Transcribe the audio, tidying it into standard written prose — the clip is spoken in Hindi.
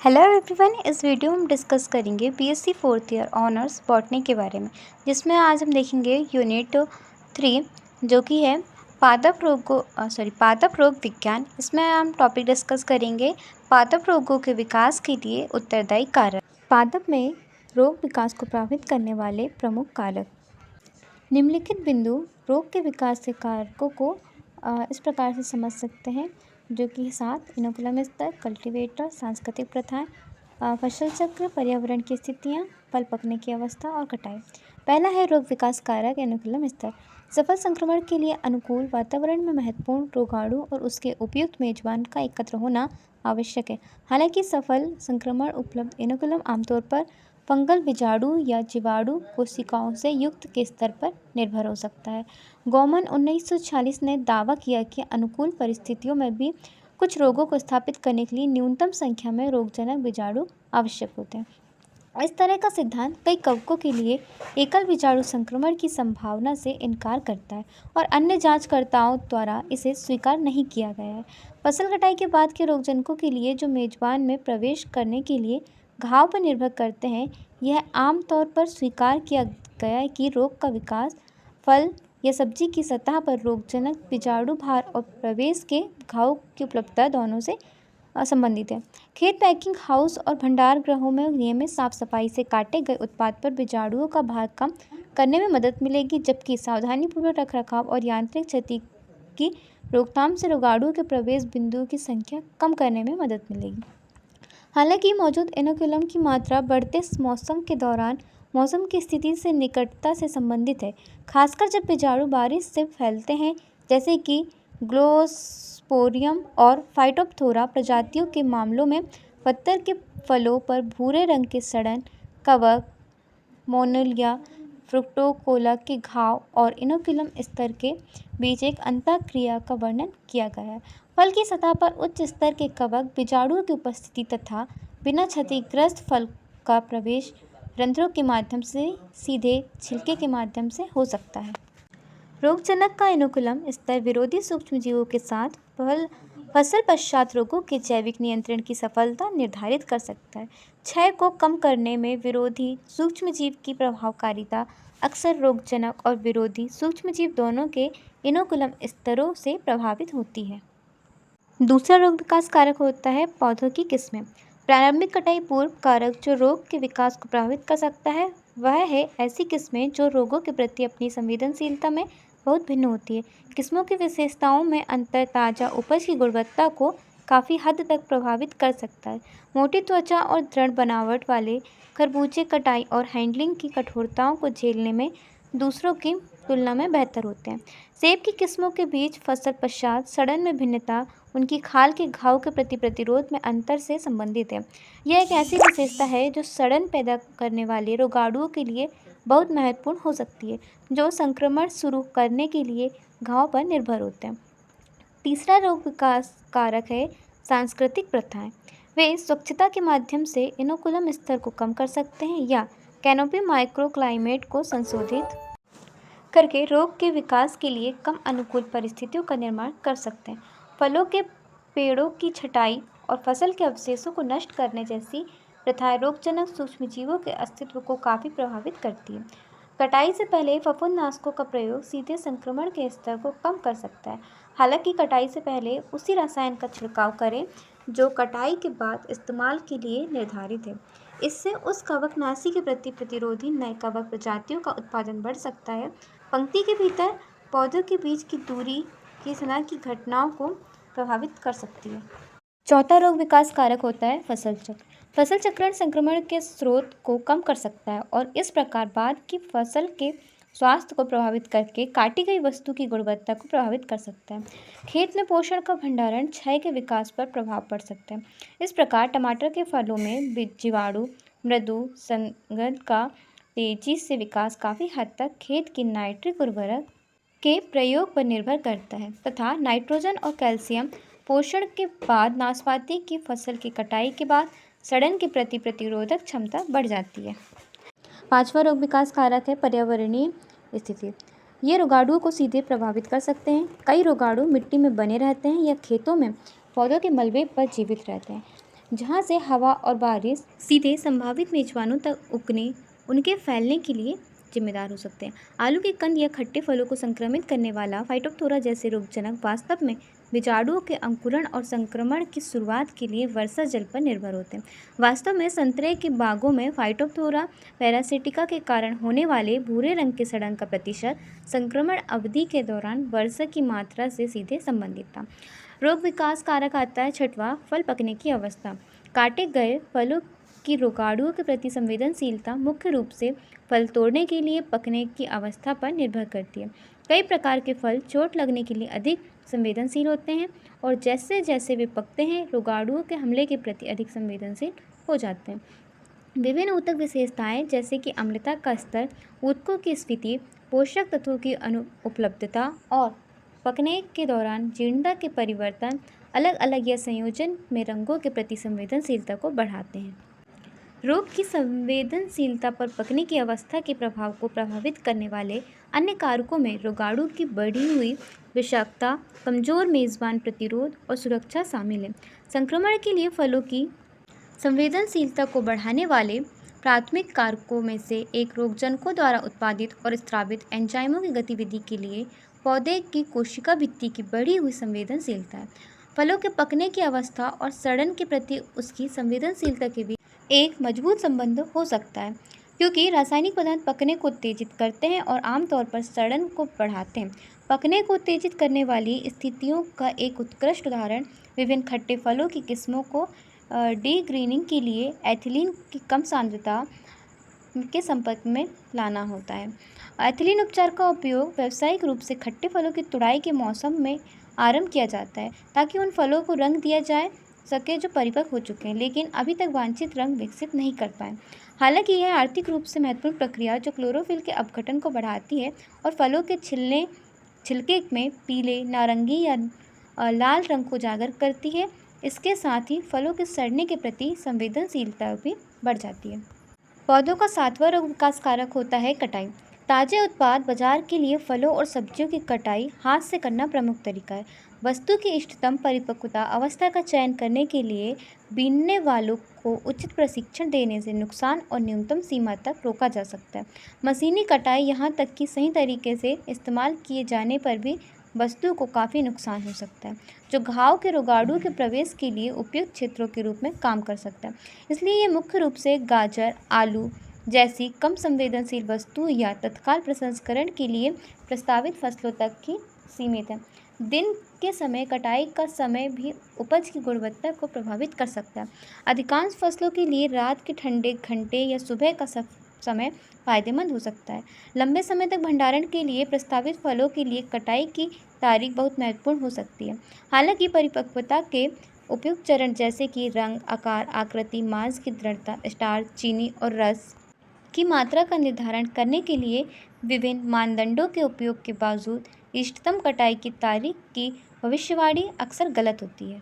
Hello everyone. इस वीडियो में हम डिस्कस करेंगे BSc fourth year honours botany के बारे में, जिसमें आज हम देखेंगे यूनिट 3 जो कि है पादप रोग विज्ञान। इसमें हम टॉपिक डिस्कस करेंगे पादप रोगों के विकास के लिए उत्तरदायी कारक। पादप में रोग विकास को प्रभावित करने वाले प्रमुख कारक। निम्नलिखित बिंदु रोग के विकास के कारकों को इस प्रकार से समझ सकते हैं, जो कि 7 इनोकुलम स्तर, कल्टीवेटर, सांस्कृतिक प्रथाएं, फसल चक्र, पर्यावरण की स्थितियां, फल पकने की अवस्था और कटाई। पहला है रोग विकास कारक इनोकुलम स्तर। सफल संक्रमण के लिए अनुकूल वातावरण में महत्वपूर्ण रोगाणु और उसके उपयुक्त मेजबान का एकत्र होना आवश्यक है। हालांकि सफल संक्रमण उपलब्ध इनोकुलम आमतौर पर फंगल बीजाणु या जीवाणु कोशिकाओं से युक्त के स्तर पर निर्भर हो सकता है। गौमन 1946 ने दावा किया कि अनुकूल परिस्थितियों में भी कुछ रोगों को स्थापित करने के लिए न्यूनतम संख्या में रोगजनक बीजाणु आवश्यक होते हैं। इस तरह का सिद्धांत कई कवकों के लिए एकल बीजाणु संक्रमण की संभावना से इनकार करता है और अन्य जांचकर्ताओं द्वारा इसे स्वीकार नहीं किया गया है। फसल कटाई के बाद के रोगजनकों के लिए जो मेजबान में प्रवेश करने के लिए घाव पर निर्भर करते हैं, यह आमतौर पर स्वीकार किया गया है कि रोग का विकास फल या सब्जी की सतह पर रोगजनक बीजाणु भार और प्रवेश के घाव की उपलब्धता दोनों से संबंधित है। खेत, पैकिंग हाउस और भंडार गृहों में नियमित साफ सफाई से काटे गए उत्पाद पर बीजाणुओं का भार कम करने में मदद मिलेगी, जबकि सावधानीपूर्वक रखरखाव और यांत्रिक क्षति की रोकथाम से रोगाणुओं के प्रवेश बिंदुओं की संख्या कम करने में मदद मिलेगी। हालांकि मौजूद इनोकुलम की मात्रा बढ़ते मौसम के दौरान मौसम की स्थिति से निकटता से संबंधित है, खासकर जब बीजाणु बारिश से फैलते हैं, जैसे कि ग्लोस्पोरियम और फाइटोप्थोरा प्रजातियों के मामलों में। पत्तर के फलों पर भूरे रंग के सड़न, कवक, मोनोलिया, फ्रुक्टोकोला के घाव और इनोकुलम स्तर के बीच एक अंतःक्रिया का वर्णन किया गया है। फल की सतह पर उच्च स्तर के कवक बीजाणुओं की उपस्थिति तथा बिना क्षतिग्रस्त फल का प्रवेश रंध्रों के माध्यम से सीधे छिलके के माध्यम से हो सकता है। रोगजनक का इनोकुलम स्तर विरोधी सूक्ष्मजीवों के साथ फसल पश्चात रोगों के जैविक नियंत्रण की सफलता निर्धारित कर सकता है। क्षय को कम करने में विरोधी सूक्ष्मजीव की प्रभावकारिता अक्सर रोगजनक और विरोधी सूक्ष्मजीव दोनों के इनोकुलम स्तरों से प्रभावित होती है। दूसरा रोग विकास कारक होता है पौधों की किस्में। प्रारंभिक कटाई पूर्व कारक जो रोग के विकास को प्रभावित कर सकता है, वह है ऐसी किस्में जो रोगों के प्रति अपनी संवेदनशीलता में बहुत भिन्न होती है। किस्मों की विशेषताओं में अंतर ताजा उपज की गुणवत्ता को काफ़ी हद तक प्रभावित कर सकता है। मोटी त्वचा और दृढ़ बनावट वाले खरबूजे कटाई और हैंडलिंग की कठोरताओं को झेलने में दूसरों की तुलना में बेहतर होते हैं। सेब की किस्मों के बीच फसल पश्चात सड़न में भिन्नता उनकी खाल के घाव के प्रति प्रतिरोध में अंतर से संबंधित है। यह एक ऐसी विशेषता है जो सड़न पैदा करने वाले रोगाणुओं के लिए बहुत महत्वपूर्ण हो सकती है, जो संक्रमण शुरू करने के लिए घाव पर निर्भर होते हैं। तीसरा रोग विकास कारक है सांस्कृतिक प्रथाएं। वे स्वच्छता के माध्यम से इनोकुलम स्तर को कम कर सकते हैं या कैनोपी माइक्रोक्लाइमेट को संशोधित करके रोग के विकास के लिए कम अनुकूल परिस्थितियों का निर्माण कर सकते हैं। फलों के पेड़ों की छटाई और फसल के अवशेषों को नष्ट करने जैसी प्रथाएं रोगजनक सूक्ष्मजीवों के अस्तित्व को काफ़ी प्रभावित करती है। कटाई से पहले फफूंदनाशकों का प्रयोग सीधे संक्रमण के स्तर को कम कर सकता है। हालांकि कटाई से पहले उसी रसायन का छिड़काव करें जो कटाई के बाद इस्तेमाल के लिए निर्धारित है। इससे उस कवकनाशी के प्रति प्रतिरोधी नए कवक प्रजातियों का उत्पादन बढ़ सकता है। पंक्ति के भीतर पौधों के बीच की दूरी की तरह की घटनाओं को प्रभावित कर सकती है। चौथा रोग विकास कारक होता है फसल चक्र। फसल चक्रण संक्रमण के स्रोत को कम कर सकता है और इस प्रकार बाद की फसल के स्वास्थ्य को प्रभावित करके काटी गई वस्तु की गुणवत्ता को प्रभावित कर सकता है। खेत में पोषण का भंडारण क्षय के विकास पर प्रभाव पड़ सकता है। इस प्रकार टमाटर के फलों में जीवाणु मृदु संघनन का तेजी से विकास काफ़ी हद तक खेत की नाइट्रिक उर्वरक के प्रयोग पर निर्भर करता है तथा नाइट्रोजन और कैल्शियम पोषण के बाद नाशपाती की फसल की कटाई के बाद सड़न के प्रति प्रतिरोधक क्षमता बढ़ जाती है। पांचवा रोग विकास कारक है पर्यावरणीय स्थिति। ये रोगाणुओं को सीधे प्रभावित कर सकते हैं। कई रोगाणु मिट्टी में बने रहते हैं या खेतों में पौधों के मलबे पर जीवित रहते हैं। जहाँ से हवा और बारिश सीधे संभावित मेजबानों तक उनके फैलने के लिए जिम्मेदार हो सकते हैं। आलू के कंद या खट्टे फलों को संक्रमित करने वाला फाइटोप्थोरा जैसे रोगजनक वास्तव में बीजाणुओं के अंकुरण और संक्रमण की शुरुआत के लिए वर्षा जल पर निर्भर होते हैं। वास्तव में संतरे के बागों में फाइटोप्थोरा पैरासिटिका के कारण होने वाले भूरे रंग के सड़न का प्रतिशत संक्रमण अवधि के दौरान वर्षा की मात्रा से सीधे संबंधित था। रोग विकास कारक आता है छठवां, फल पकने की अवस्था। काटे गए फलों की रोगाणुओं के प्रति संवेदनशीलता मुख्य रूप से फल तोड़ने के लिए पकने की अवस्था पर निर्भर करती है। कई प्रकार के फल चोट लगने के लिए अधिक संवेदनशील होते हैं और जैसे जैसे वे पकते हैं रोगाणुओं के हमले के प्रति अधिक संवेदनशील हो जाते हैं। विभिन्न ऊतक विशेषताएं जैसे कि अम्लता का स्तर, ऊतकों की स्थिति, पोषक तत्वों की अनुपलब्धता और पकने के दौरान जीर्णता के परिवर्तन अलग अलग या संयोजन में रंगों के प्रति संवेदनशीलता को बढ़ाते हैं। रोग की संवेदनशीलता पर पकने की अवस्था के प्रभाव को प्रभावित करने वाले अन्य कारकों में रोगाणु की बढ़ी हुई विषाक्तता, कमजोर मेजबान प्रतिरोध और सुरक्षा शामिल है। संक्रमण के लिए फलों की संवेदनशीलता को बढ़ाने वाले प्राथमिक कारकों में से एक रोगजनकों द्वारा उत्पादित और स्रावित एंजाइमों की गतिविधि के लिए पौधे की कोशिका भित्ति की बढ़ी हुई संवेदनशीलता है। फलों के पकने की अवस्था और सड़न के प्रति उसकी संवेदनशीलता के बीच एक मजबूत संबंध हो सकता है, क्योंकि रासायनिक पदार्थ पकने को उत्तेजित करते हैं और आमतौर पर सड़न को बढ़ाते हैं। पकने को उत्तेजित करने वाली स्थितियों का एक उत्कृष्ट उदाहरण विभिन्न खट्टे फलों की किस्मों को डीग्रीनिंग के लिए एथिलीन की कम सांद्रता के संपर्क में लाना होता है। एथिलीन उपचार का उपयोग व्यावसायिक रूप से खट्टे फलों की तुड़ाई के मौसम में आरंभ किया जाता है, ताकि उन फलों को रंग दिया जा सके जो परिपक्व हो चुके हैं लेकिन अभी तक वांछित रंग विकसित नहीं कर पाए। हालांकि यह आर्थिक रूप से महत्वपूर्ण प्रक्रिया जो क्लोरोफिल के अपघटन को बढ़ाती है और फलों के छिलके में पीले, नारंगी या लाल रंग को उजागर करती है, इसके साथ ही फलों के सड़ने के प्रति संवेदनशीलता भी बढ़ जाती है। पौधों का सातवां रोग विकास कारक होता है कटाई। ताजे उत्पाद बाजार के लिए फलों और सब्जियों की कटाई हाथ से करना प्रमुख तरीका है। वस्तु की इष्टतम परिपक्वता अवस्था का चयन करने के लिए बीनने वालों को उचित प्रशिक्षण देने से नुकसान और न्यूनतम सीमा तक रोका जा सकता है। मशीनी कटाई यहाँ तक कि सही तरीके से इस्तेमाल किए जाने पर भी वस्तु को काफ़ी नुकसान हो सकता है, जो घाव के रोगाणु के प्रवेश के लिए उपयुक्त क्षेत्रों के रूप में काम कर सकता है। इसलिए ये मुख्य रूप से गाजर, आलू जैसी कम संवेदनशील वस्तु या तत्काल प्रसंस्करण के लिए प्रस्तावित फसलों तक ही सीमित है। दिन के समय कटाई का समय भी उपज की गुणवत्ता को प्रभावित कर सकता है। अधिकांश फसलों के लिए रात के ठंडे घंटे या सुबह का समय फायदेमंद हो सकता है। लंबे समय तक भंडारण के लिए प्रस्तावित फलों के लिए कटाई की तारीख बहुत महत्वपूर्ण हो सकती है। हालांकि परिपक्वता के उपयुक्त चरण जैसे कि रंग, आकार, आकृति, मांस की दृढ़ता, स्टार्च, चीनी और रस की मात्रा का निर्धारण करने के लिए विभिन्न मानदंडों के उपयोग के बावजूद इष्टतम कटाई की तारीख की भविष्यवाणी अक्सर गलत होती है।